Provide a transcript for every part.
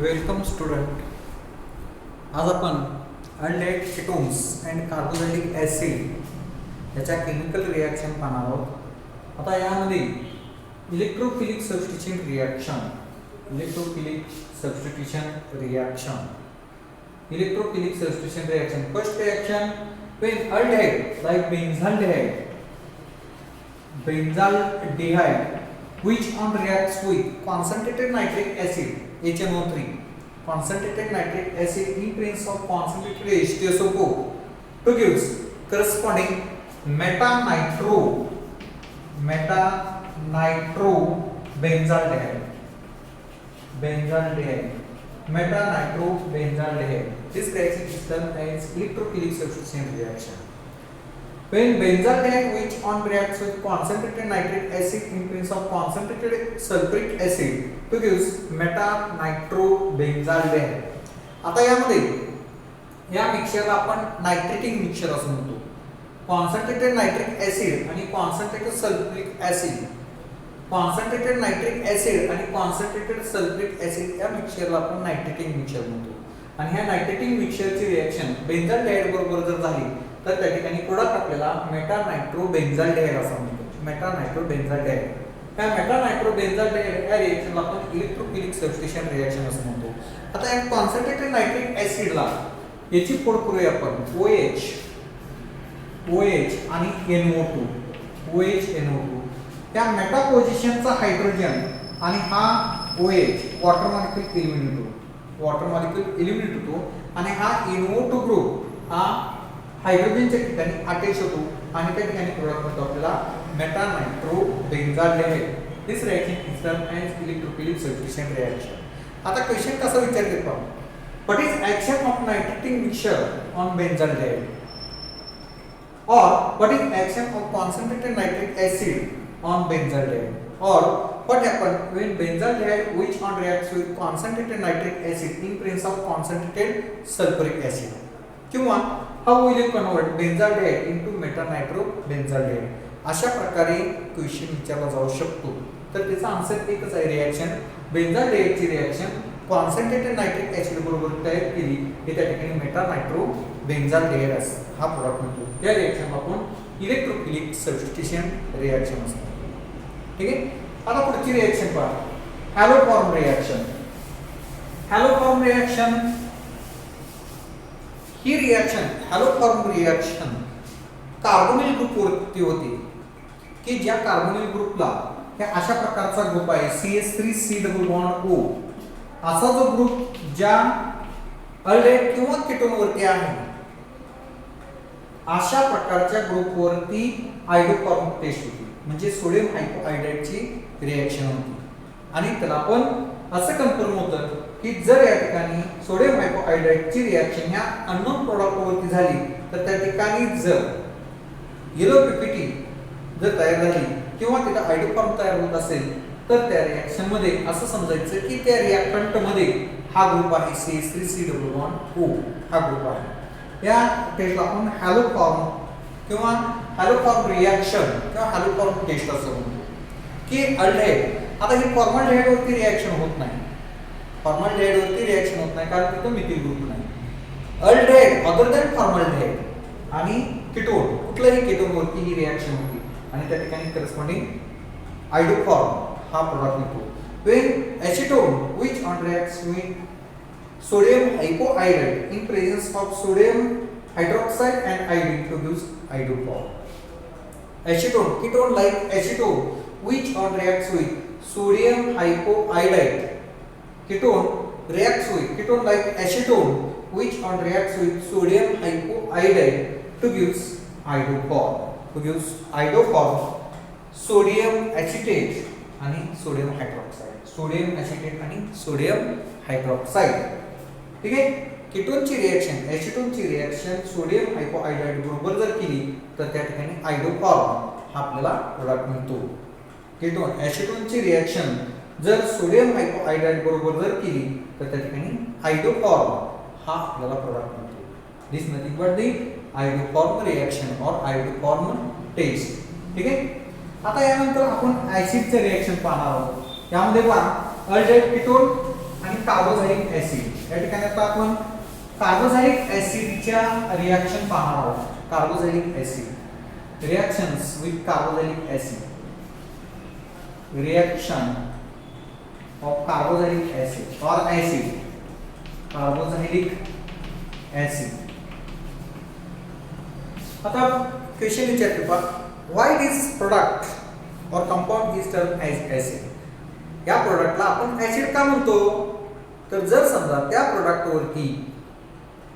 Welcome student. आज आपण aldehyde ketones and carboxylic acid याच्या केमिकल रिॲक्शन पाहणार आहोत. आता यामध्ये electrophilic substitution reaction first reaction when aldehyde like benzaldehyde which on reacts with concentrated nitric acid HNO3 concentrated nitric acid in presence of concentrated H2SO4 to gives corresponding meta nitro benzaldehyde meta nitro benzaldehyde. This reaction is termed as electrophilic substitution reaction. When benzaldehyde which on reacts with concentrated nitric acid in presence of concentrated sulfuric acid to gives meta nitro benzaldehyde. आता यामध्ये या मिक्सचरला आपण नायट्रेटिंग mixture असं म्हणतो. Concentrated nitric acid आणि concentrated sulphuric acid concentrated nitric acid आणि concentrated sulphuric acid या मिक्सचरला आपण नायट्रेटिंग मिक्सचर म्हणतो. आणि ह्या नायट्रेटिंग मिक्सचरची रिॲक्शन बेंझाल्डेहाइड बरोबर जर झाली तर त्या ठिकाणी प्रोडक्ट आपल्याला मेटा नायट्रो बेंझाल्डेहाइड असं म्हणतो. Meta nitro benzaldehyde. ह्या मेटा नायट्रो बेंझाल्डेहाइड या रिॲक्शनला आपण इलेक्ट्रोफिलिक सबस्टिट्यूशन रिॲक्शन असं म्हणतो. आता या कॉन्सन्ट्रेटेड नायट्रिक ऍसिडला याची फोड करूया आपण OH आणि NO2 त्या मेटा पोझिशनचा हायड्रोजन आणि हा OH वॉटर मॉलिक्यूल एलिमिनेट होतो आणि हा NO2 ग्रुप हा हायड्रोजनच्या ठिकाणी अटॅच होतो आणि त्या ठिकाणी प्रोडक्ट होतो आपल्याला meta nitro benzaldehyde. This reaction is termed as electrophilic substitution reaction. आता क्वेश्चन कसा विचारले पाहू. What is action of nitrating mixture on benzaldehyde or what is action of concentrated nitric acid on benzaldehyde or what happen when benzaldehyde which on reacts with concentrated nitric acid in presence of concentrated sulfuric acid किंवा how will you convert benzaldehyde into meta nitro benzaldehyde. अशा प्रकारे question विचारला जाऊ शकतो. तर त्याचा answer एकच आहे. रिॲक्शन बेंझाल्डेहाइडची रिॲक्शन कॉन्सन्ट्रेटेड नायट्रिक ऍसिड बरोबर तयार केली की त्या ठिकाणी मेटा नायट्रो बेंझाल्डेहाइड हा प्रोडक्ट म्हणतो. या रिॲक्शनला आपण इलेक्ट्रोफिलिक सबस्टिट्यूशन रिॲक्शन असतो. ठीक आहे. आता पुढची रिॲक्शन पहा. हॅलोफॉर्म रिॲक्शन ही रिॲक्शन हॅलोफॉर्म रिॲक्शन कार्बोनिल ग्रुपवरती होती की ज्या कार्बोनिल ग्रुपला हे अशा प्रकारचा ग्रुप आहे CH3C+O असा जो ग्रुप ज्या अल्डेहाइड किंवा कीटोन वरती आहे अशा प्रकारच्या ग्रुपवरती आयडोफॉर्म टेस्ट होती. म्हणजे सोडियम हायपोआयडाइडची रिॲक्शन होती आणि त्याला आपण असं कन्फर्म होतं की जर या ठिकाणी सोडियम हायपोआयडाइडची रिॲक्शन ह्या अननोन प्रॉडक्टवरती झाली तर त्या ठिकाणी जर येलो पीपीटी जर तयार झाली किंवा तिथे आयडोफॉर्म तयार होत असेल तर त्या रिॲक्शन मध्ये असं समजायचं की त्या रिॲक्टंट मध्ये हा ग्रुप आहे CH3COO हा ग्रुप आहे. या टेस्टला आपण हॅलोफॉर्म रिॲक्शन किंवा हॅलोफॉर्म टेस्ट असं म्हणतो. की अल्डेहाइड आता ही फॉर्मल्डिहाइड वरती रिॲक्शन होत नाही. कारण तिथं मिथिल ग्रुप नाही. अल्डेहाइड अदर दॅन फॉर्मल्डिहाइड आणि कीटोन कुठल्याही कीटोन वरती ही रिॲक्शन होती आणि त्या ठिकाणी करस्पॉन्डिंग आयडोफॉर्म हा प्रोडक्ट मिळतो. when acetone which on reacts with sodium hypoiodide in presence of sodium hydroxide and iodine produce iodoform. Acetone ketone like acetone which on reacts with sodium hypoiodide ketone reacts with ketone like acetone which on reacts with sodium hypoiodide to gives iodoform sodium acetate आणि sodium hydroxide. ठीक आहे. कीटोनची reaction sodium हायपोआयडाइड बरोबर जर केली तर त्या ठिकाणी आयडोफॉर्म हा आपल्याला प्रोडक्ट मिळतो. ॲसिटोनची रिॲक्शन जर सोडियम हायपोआयडाइड बरोबर जर केली तर त्या ठिकाणी आयडोफॉर्म हा आपल्याला प्रोडक्ट मिळतो. दिस नथिंग बट द आयडोफॉर्म रिॲक्शन और आयडोफॉर्म टेस्ट. ठीक आहे. आता यानंतर आपण ऍसिडचे रिएक्शन पाहणार आहोत. यामध्ये पहा अल्डेहाइड कीटोन आणि कार्बोझॅलिक ऍसिड. या ठिकाणी आता आपण कार्बोझॅलिक ऍसिडच्या रिएक्शन पाहणार आहोत. Carboxylic acid reactions with carboxylic acid. Reaction of carboxylic acid or acid. Carboxylic acid. आता क्वेश्चन विचारते पहा, why this product or compound is termed as acid. या प्रोडक्टला आपण ऍसिड का म्हणतो, तर जर समजा त्या प्रोडक्टवरती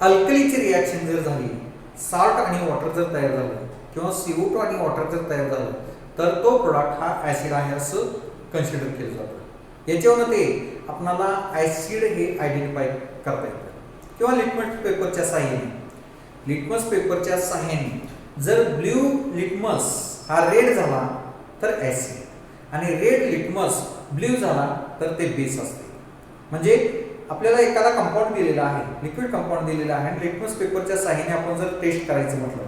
अल्कलीची रिएक्शन जर झाली, साल्ट आणि वॉटर जर तयार झालं किंवा CO2 आणि वॉटर जर तयार झालं, तर तो प्रोडक्ट हा ऍसिड आहे असं कन्सिडर केलं जातं. याच्यावरून ते आपल्याला ऍसिड हे आयडेंटिफाय करता येतं. किंवा लिटमस पेपरच्या साहाय्याने जर ब्ल्यू लिटमस हा रेड झाला तर ऍसिड, आणि रेड लिटमस ब्ल्यू झाला तर ते बेस असते. म्हणजे आपल्याला एखादा कंपाऊंड दिलेला आहे, लिक्विड कंपाऊंड दिलेला आहे, आणि लिटमस पेपरच्या साहाय्याने आपण जर टेस्ट करायचं म्हटलं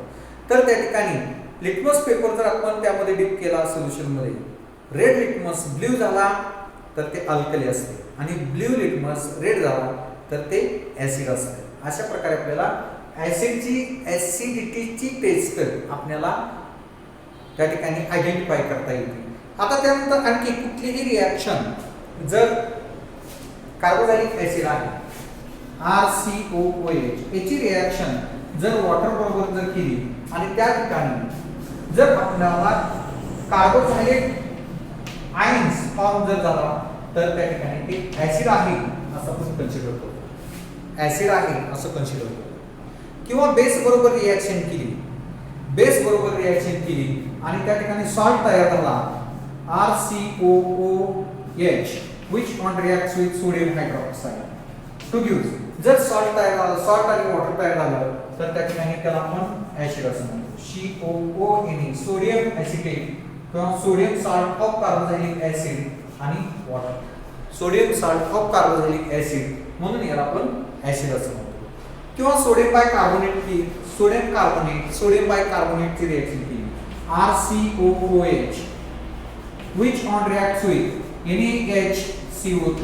तर त्या ठिकाणी लिटमस पेपर जर आपण त्यामध्ये डिप केला सोल्युशन मध्ये, रेड लिटमस ब्ल्यू झाला तर ते अल्कली असते, आणि ब्ल्यू लिटमस रेड झाला तर ते ऍसिड असते. अशा प्रकारे आपल्याला ऍसिडिटीची टेस्ट आपल्याला त्या ठिकाणी आयडेंटिफाय करता येते. आता त्यानंतर आणखी कुठलीही रिएक्शन जर कार्बोझॅलिक ऍसिड आहे RCOOH, याची रिएक्शन जर वॉटर बरोबर जर केली आणि त्या ठिकाणी जर आपल्याला कार्बोझॅलिक आयन्स फॉर्म जर झाला तर त्या ठिकाणी ते ऍसिड आहे असं आपण कन्सिडर करतो. ऍसिड आहे असं कन्सिडर करतो. किंवा बेस बरोबर रिएक्शन केली, आणि त्या ठिकाणी सॉल्ट तयार झाला RCOOH, which one reacts with sodium hydroxide to give. जर सॉल्ट तयार झाला, सॉल्ट आणि वॉटर तयार झालं तर त्या ठिकाणी त्याला आपण ऍसिड असं म्हणतो. COONE, सोडियम ऍसिटेट किंवा sodium salt of carboxylic acid आणि water. Sodium salt of carboxylic acid म्हणून याला आपण ऍसिड असं म्हणतो. किंवा सोडियम बायकार्बोनेटची रिएक्शन केली RCOOH, which one reacts with NaHCO3,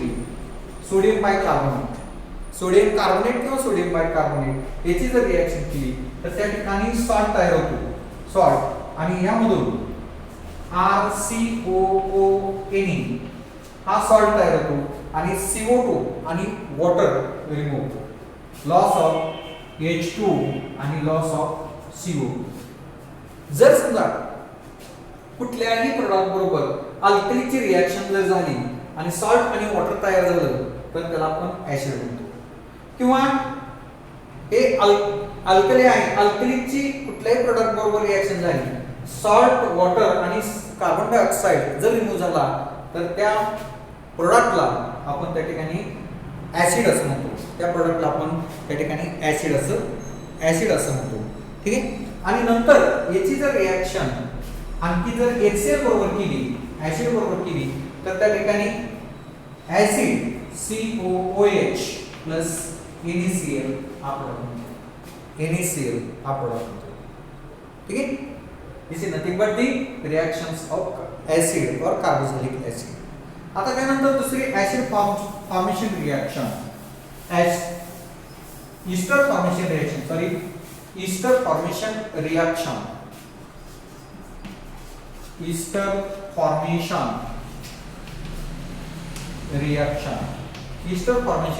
sodium bicarbonate किंवा सोडियम बायकार्बोनेट याची जर रिएक्शन केली तर त्या ठिकाणी सॉल्ट तयार होतो, सॉल्ट, आणि यामधून RCOONE हा सॉल्ट तयार होतो आणि CO2 आणि वॉटर रिमूव्ह होतो. लॉस ऑफ H2 आणि लॉस ऑफ CO. जर समजा कुठल्याही प्रोडक्ट बरोबर अल्कलीची रिएक्शन जर झाली आणि सॉल्ट आणि वॉटर तयार झालं तर त्याला आपण ऍसिड म्हणतो. किंवा हे अल्कली आहे, अल्कलीची कुठल्याही प्रोडक्ट बरोबर रिएक्शन झाली, सॉल्ट, वॉटर आणि कार्बन डायऑक्साइड जर रिमूव्ह झाला तर त्या प्रोडक्टला आपण त्या ठिकाणी ऍसिड असं म्हणतो. त्या प्रोडक्टला आपण त्या ठिकाणी ऍसिड असं म्हणतो. ठीक आहे. आणि नंतर याची जर रिएक्शन आणखी जर HCl बरोबर केली, ऍसिड बरोबर केली तर त्या ठिकाणी ऍसिड COOH प्लस NaCl हा प्रोडक्ट होतो. ठीक आहे. This is nothing but the reactions of acid or carboxylic acid. आता त्यानंतर दुसरी acid formation reaction, ester formation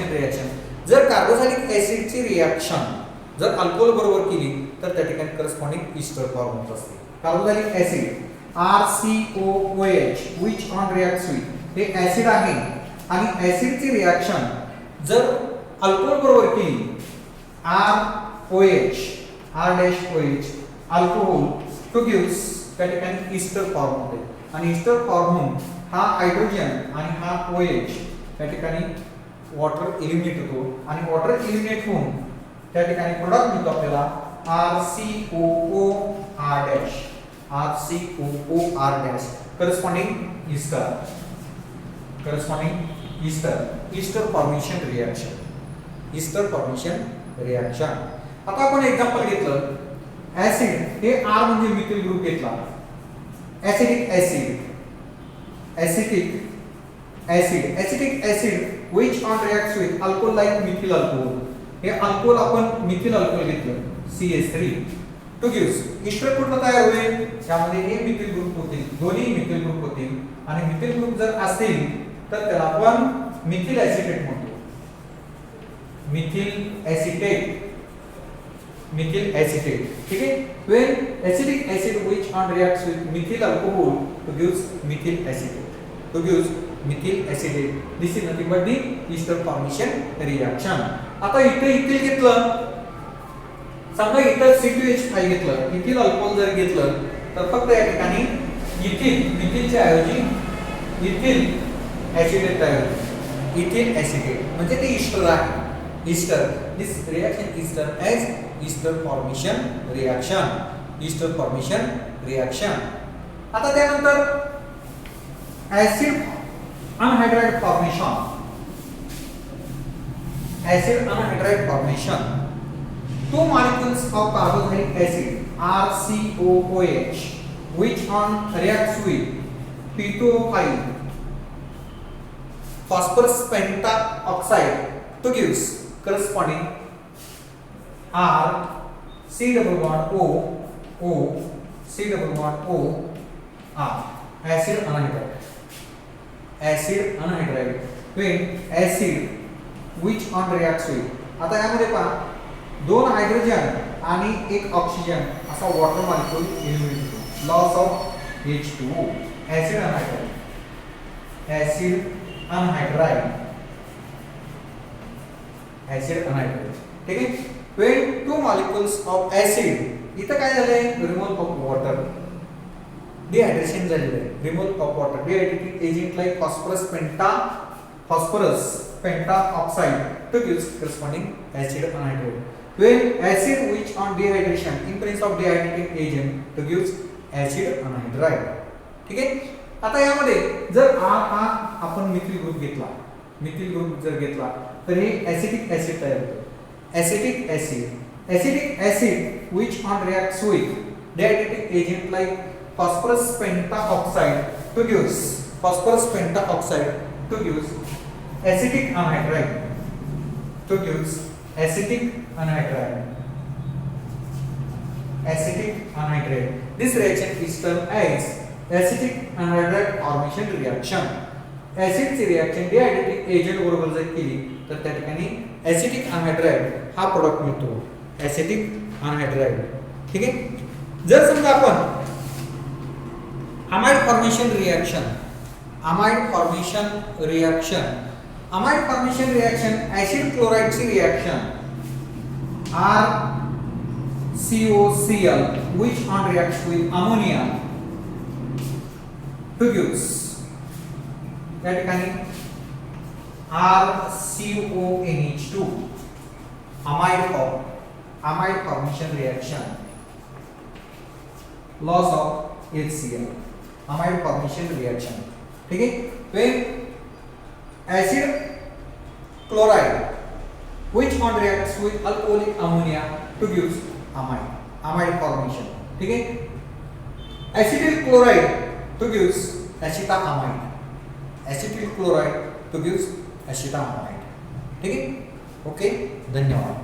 reaction. जर कार्बोझॅलिक ऍसिडची रिएक्शन जर अल्कोहोल बरोबर केली तर त्या ठिकाणी करस्पॉन्डिंग ईस्टर फॉर्म होत असते. Carboxylic acid RCOOH, which one reacts with, हे ऍसिड आहे आणि ऍसिडची रिएक्शन जर अल्कोहोल बरोबर केली R-OH अल्कोहोल टू गिव्स त्या ठिकाणी ईस्टर फॉर्म होते. आणि ईस्टर फॉर्म होऊन हा हायड्रोजन आणि हा OH त्या ठिकाणी वॉटर एलिमिनेट होतो, आणि वॉटर एलिमिनेट होऊन त्या ठिकाणी प्रोडक्ट मिळतो आपल्याला RCOOR, corresponding Easter formation reaction. आता आपण एक्झाम्पल घेतलं, ऍसिड हे R म्हणजे मिथिल ग्रुप घेतला, acetic acid which on reacts with alcohol like methyl alcohol. हे अल्कोहोल आपण मिथिल अल्कोहोल घेतलं CH3 to gives ईस्टर कुठला तयार होईल त्यामध्ये हे मिथिल ग्रुप होतील दोन्ही मिथिल ग्रुप होतील आणि मिथिल ग्रुप जर असेल तर त्याला आपण मिथिल ऍसिटेट म्हणतो मिथिल ऍसिटेट ठीक आहे when acetic acid which on reacts with methyl alcohol to gives methyl acetate this is nothing but the ester formation reaction आता इथे इथिल घेतलं समजा इथं C2H5 घेतलं इथिल अल्कोहोल जर घेतलं तर फक्त या ठिकाणी मिथिलच्या ऐवजी इथिल ऍसिटेट तयार होईल इथिल ऍसिटेट म्हणजे ते ईस्टर आहे ester this reaction is term as ester formation reaction आता त्यानंतर acid anhydride formation two molecules of carboxylic acid RCOOH which on reacts with P2O5 phosphorus pentaoxide to gives corresponding R C double bond O O C double bond O R acid anhydride when acid which on reacts with आता यामध्ये पहा दोन hydrogen आणि एक oxygen असा water molecule eliminate होतो loss of H2O acid anhydride ठीक आहे when two molecules of acid इथं काय झालंय रिमूव्हल ऑफ वॉटर डिहायड्रेशन झालेलं आहे removal of water डिहायड्रेटिंग agent like phosphorus pentaoxide to gives corresponding acid anhydride when acid which on dehydration in presence of dehydrating agent to gives acid anhydride ठीक आहे आता यामध्ये जर हा आपण मिथिल ग्रुप जर घेतला तर हे ऍसिटिक ऍसिड तयार होतो acetic acid which on reacts with dehydrating agent like phosphorus pentaoxide to gives acetic anhydride this reaction is termed as acetic anhydride formation reaction acid ची रिएक्शन डिहायड्रेटिंग एजंट बरोबर जर केली तर त्या ठिकाणी ऍसिटिक अनहाइड्राइड हा प्रोडक्ट मिळतो ऍसिटिक अनहाइड्राइड ठीक आहे जर समजा आपण amide formation reaction acid chloride ची reaction RCOCl which on reacts with ammonia to gives या ठिकाणी RCONH2 amide formation reaction loss of HCl amide formation reaction ठीक है when acid chloride which on reacts with alcoholic ammonia to gives amide formation ठीक है acetyl chloride to gives acetamide acetyl chloride to gives acetamide ठीक है okay धन्यवाद।